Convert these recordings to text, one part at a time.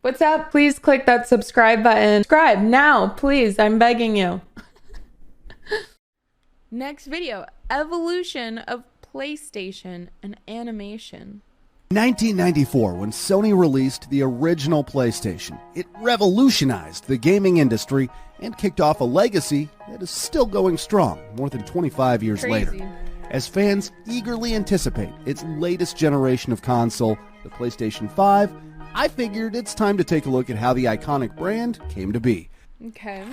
What's up? Please click that subscribe button. Subscribe now, please. I'm begging you. Next video, evolution of PlayStation and animation. 1994, when Sony released the original PlayStation, it revolutionized the gaming industry and kicked off a legacy that is still going strong more than 25 years later. As fans eagerly anticipate its latest generation of console, the PlayStation 5, I figured it's time to take a look at how the iconic brand came to be. Okay.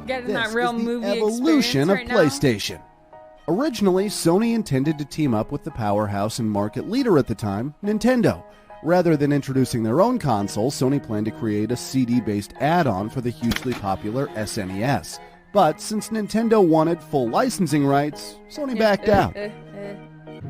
Getting that real movie evolution of right PlayStation. Originally, Sony intended to team up with the powerhouse and market leader at the time, Nintendo. Rather than introducing their own console, Sony planned to create a CD-based add-on for the hugely popular SNES. But since Nintendo wanted full licensing rights, Sony backed out.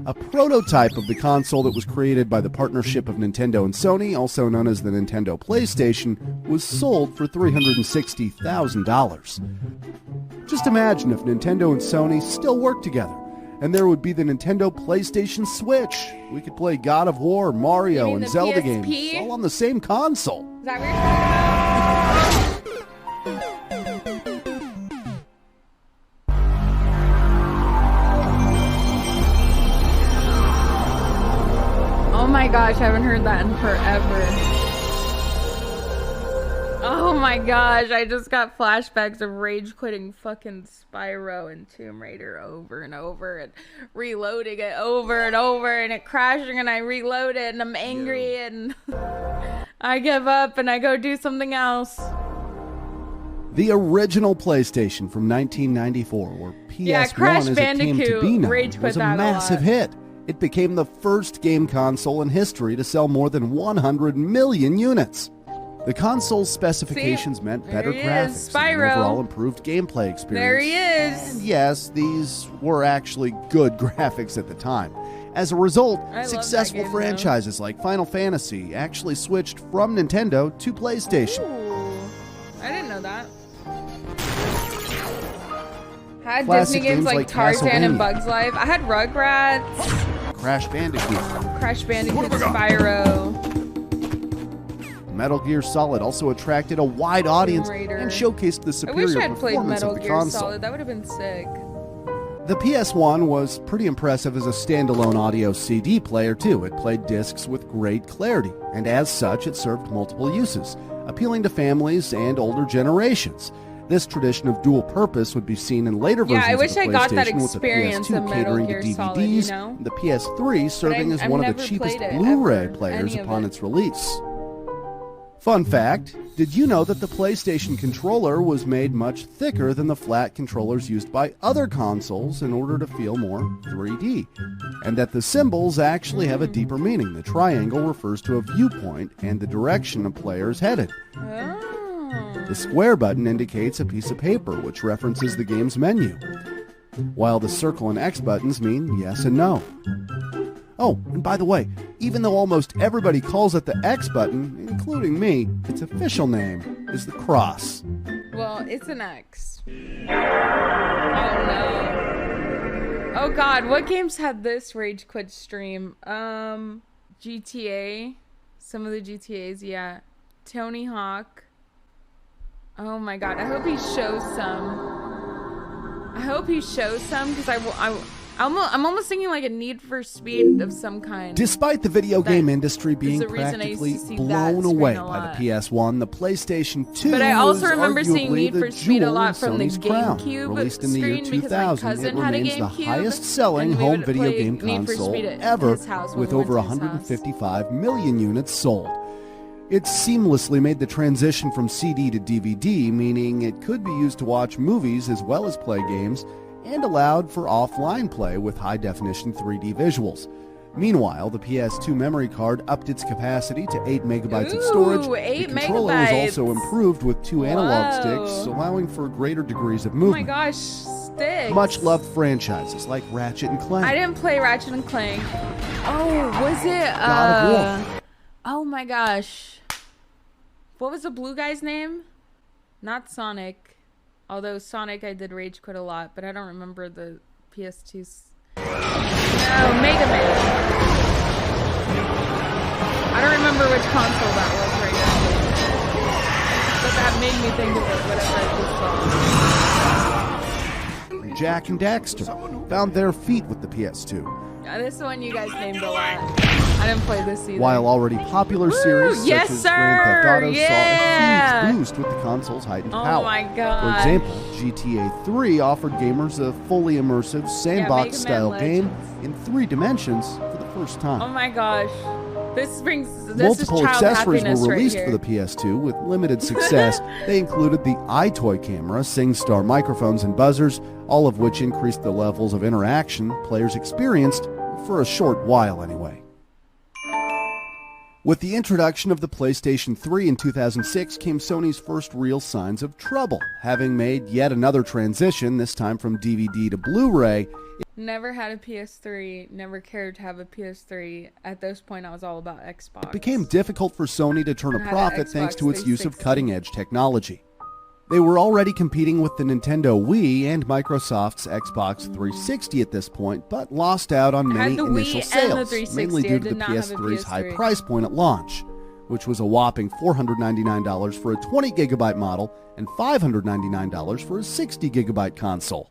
A prototype of the console that was created by the partnership of Nintendo and Sony, also known as the Nintendo PlayStation, was sold for $360,000. Just imagine if Nintendo and Sony still worked together, and there would be the Nintendo PlayStation Switch. We could play God of War, Mario, and Zelda PSP? games all on the same console. Is that what you're talking about? Oh my gosh, I haven't heard that in forever. Oh my gosh, I just got flashbacks of rage quitting fucking Spyro and Tomb Raider over and over and reloading it over and over and it crashing and I reload it and I'm angry and I give up and I go do something else. The original PlayStation from 1994, or PS1 as it came to be known, was a massive hit. It became the first game console in history to sell more than 100 million units. The console's specifications meant better graphics and overall improved gameplay experience. There he is. And yes, these were actually good graphics at the time. As a result, successful franchises like Final Fantasy actually switched from Nintendo to PlayStation. Ooh, I didn't know that. I had Classic Disney games like Tarzan and Castlevania. Bugs Life. I had Rugrats, Crash Bandicoot. Crash Bandicoot, Spyro. Metal Gear Solid also attracted a wide audience Raider. and showcased the I superior wish I'd played performance Metal of the Gear console. Solid. That would have been sick. The PS1 was pretty impressive as a standalone audio CD player too. It played discs with great clarity, and as such it served multiple uses, appealing to families and older generations. This tradition of dual purpose would be seen in later versions I wish of the I got that PlayStation, with the experience PS2 of Metal catering Gear to DVDs, Solid, you know? and the PS3 serving as I've one of the never cheapest played it, Blu-ray ever, players any of upon it. its release. Fun fact, did you know that the PlayStation controller was made much thicker than the flat controllers used by other consoles in order to feel more 3D? And that the symbols actually have a deeper meaning. The triangle refers to a viewpoint and the direction a player is headed. Oh. The square button indicates a piece of paper, which references the game's menu, while the circle and X buttons mean yes and no. Oh, and by the way, even though almost everybody calls it the X button, including me, its official name is the cross. Well, it's an X. Oh no. Oh god, what games had this rage quit stream? GTA. Some of the GTAs, yeah. Tony Hawk. Oh my god, I hope he shows some. I hope he shows some because I'm almost thinking like a Need for Speed of some kind. Despite the video game industry being the reason I practically used to see that blown screen away a by lot. the PS1, the PlayStation 2 But I also was remember seeing arguably Need the for Speed a jewel lot in from the Sony's crown. GameCube Released in the year screen because my 2000, cousin it had a remains the GameCube, highest-selling and we home would video play game Need for console Speed at ever, his house when with we went over to his house. 155 million units sold. It seamlessly made the transition from CD to DVD, meaning it could be used to watch movies as well as play games, and allowed for offline play with high-definition 3D visuals. Meanwhile, the PS2 memory card upped its capacity to 8 megabytes of storage. Ooh, 8 the controller was also megabytes. improved with 2 analog Whoa. sticks, allowing for greater degrees of Oh my movement. gosh, sticks. Much-loved franchises like Ratchet and Clank. I didn't play Ratchet and Clank. Oh, was it? God of War. Oh my gosh. What was the blue guy's name? Not Sonic. Although Sonic I did rage quit a lot, but I don't remember the PS2's. No, Mega Man. I don't remember which console that was right now. But that made me think of it, whatever I just saw. Jak and Daxter found their feet with the PS2. Yeah, this one you guys named a lot. I didn't play this either. While already popular series such yes, as sir! Grand Theft Auto saw Yeah! a huge boost with the console's heightened power. Oh my god. For example, GTA 3 offered gamers a fully immersive sandbox-style game in 3 dimensions for the first time. Oh my gosh. This Multiple is child accessories were happiness released right for the PS2 with limited success. They included the iToy camera, SingStar microphones, and buzzers, all of which increased the levels of interaction players experienced for a short while anyway. With the introduction of the PlayStation 3 in 2006 came Sony's first real signs of trouble, having made yet another transition, this time from DVD to Blu-ray. Never had a PS3, never cared to have a PS3. At this point, I was all about Xbox. It became difficult for Sony to turn a profit thanks to its use of cutting-edge technology. They were already competing with the Nintendo Wii and Microsoft's Xbox 360 at this point, but lost out on many initial sales, mainly due to the PS3's high price point at launch, which was a whopping $499 for a 20GB model and $599 for a 60GB console.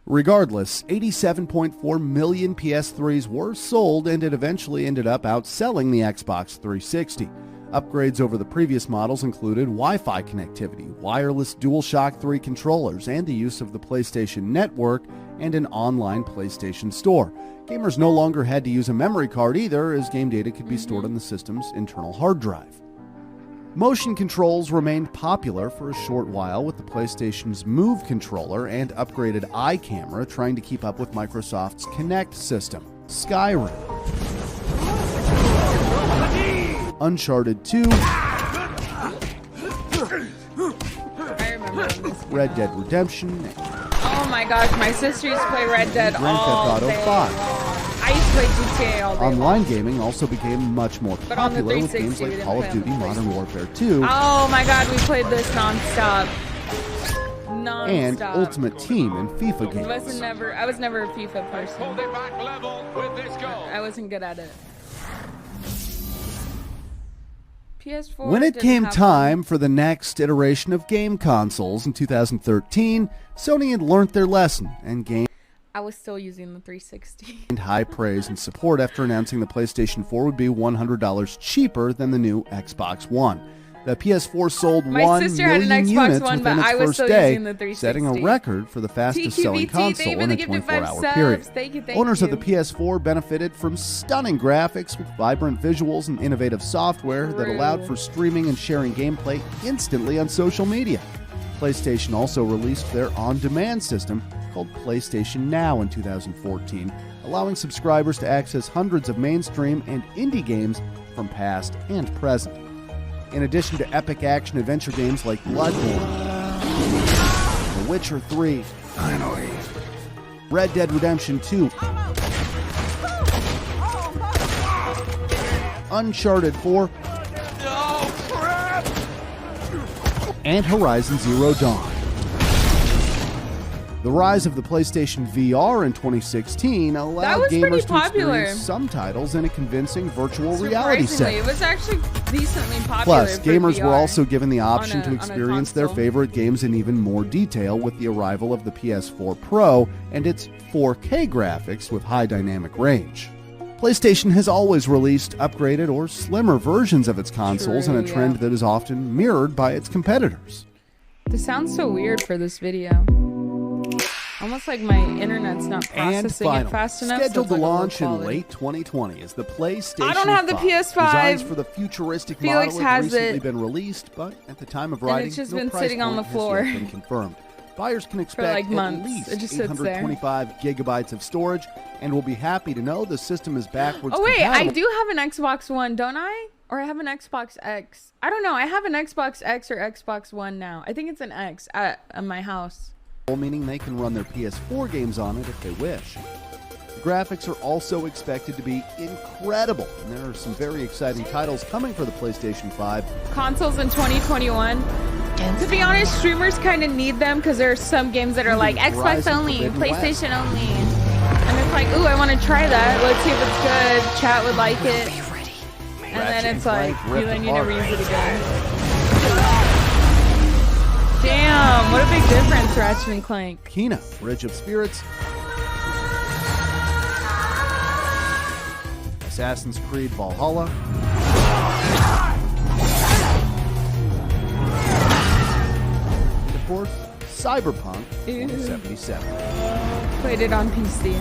Regardless, 87.4 million PS3s were sold, and it eventually ended up outselling the Xbox 360. Upgrades over the previous models included Wi-Fi connectivity, wireless DualShock 3 controllers, and the use of the PlayStation Network and an online PlayStation Store. Gamers no longer had to use a memory card either, as game data could be stored on the system's internal hard drive. Motion controls remained popular for a short while, with the PlayStation's Move controller and upgraded eye camera trying to keep up with Microsoft's Kinect system. Skyrim, Uncharted 2, Red Dead Redemption, oh my gosh, my sister used to play Red Dead Grand Theft all Auto day 5. long. I used to play GTA all day Online long. gaming also became much more But on the popular with 360 games we like didn't Call of play on Duty the Modern 360. Warfare 2 Oh my god, we played this non-stop. and Ultimate Team and FIFA games. I was never a FIFA person. I wasn't good at it. PS4 When it didn't came have time for the next iteration of game consoles in 2013, Sony had learnt their lesson and gained I was still using the 360. high praise and support after announcing the PlayStation 4 would be $100 cheaper than the new Xbox One. The PS4 sold My 1 sister had an million Xbox units One, within but its I was first still day, using the 360. setting a record for the fastest selling console in a 24-hour period. Thank you. Owners of the PS4 benefited from stunning graphics with vibrant visuals and innovative software that allowed for streaming and sharing gameplay instantly on social media. PlayStation also released their on-demand system called PlayStation Now in 2014, allowing subscribers to access hundreds of mainstream and indie games from past and present. In addition to epic action-adventure games like Bloodborne, The Witcher 3, finally, Red Dead Redemption 2, Uncharted 4, and Horizon Zero Dawn. The rise of the PlayStation VR in 2016 allowed gamers to experience some titles in a convincing virtual reality setting. It was actually decently popular. Plus, for gamers VR were also given the option to on a experience their console. favorite games in even more detail with the arrival of the PS4 Pro and its 4K graphics with high dynamic range. PlayStation has always released upgraded or slimmer versions of its consoles, in a trend that is often mirrored by its competitors. This sounds so weird for this video. Almost like my internet's not And processing it finally, fast enough. so scheduled it's to like a low launch in quality. late 2020 is the PlayStation 5. I don't have the PS5. Designs for the futuristic Felix model have has recently it. been released, but at the time of And writing, it's just no been price sitting on point the has floor. yet been confirmed. Buyers can expect like months. at least It just sits there. 825 gigabytes of storage, and will be happy to know the system is backwards Oh wait, I compatible. do have an Xbox One, don't I? Or I have an Xbox X. I don't know. I have an Xbox X or Xbox One now. I think it's an X at my house. Meaning they can run their PS4 games on it if they wish. The graphics are also expected to be incredible, and there are some very exciting titles coming for the PlayStation 5. Consoles in 2021. To be honest, streamers kind of need them because there are some games that are like Xbox only, PlayStation only. And it's like, ooh, I want to try that. Let's see if it's good. Chat would like it. And then it's like, you never use it again. Damn, what a big difference, Ratchet and Clank. Kena, Bridge of Spirits. Assassin's Creed Valhalla. And of course, Cyberpunk 2077. Played it on PC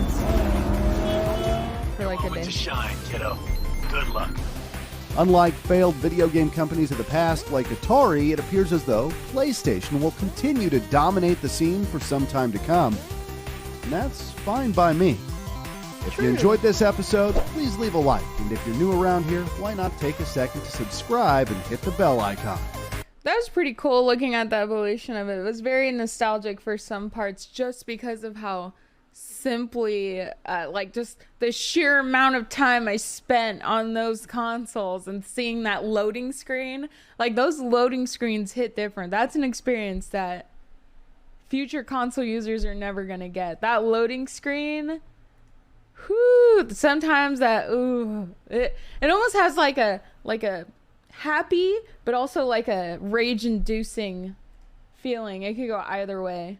for like a day. To shine, kiddo. Good luck. Unlike failed video game companies of the past like Atari, it appears as though PlayStation will continue to dominate the scene for some time to come. And that's fine by me. If you enjoyed this episode, please leave a like. And if you're new around here, why not take a second to subscribe and hit the bell icon? That was pretty cool looking at the evolution of it. It was very nostalgic for some parts just because of how simply, like just the sheer amount of time I spent on those consoles and seeing that loading screen. Like those loading screens hit different. That's an experience that future console users are never going to get. That loading screen... Whew, sometimes that it almost has like a happy but also like a rage inducing feeling. It could go either way.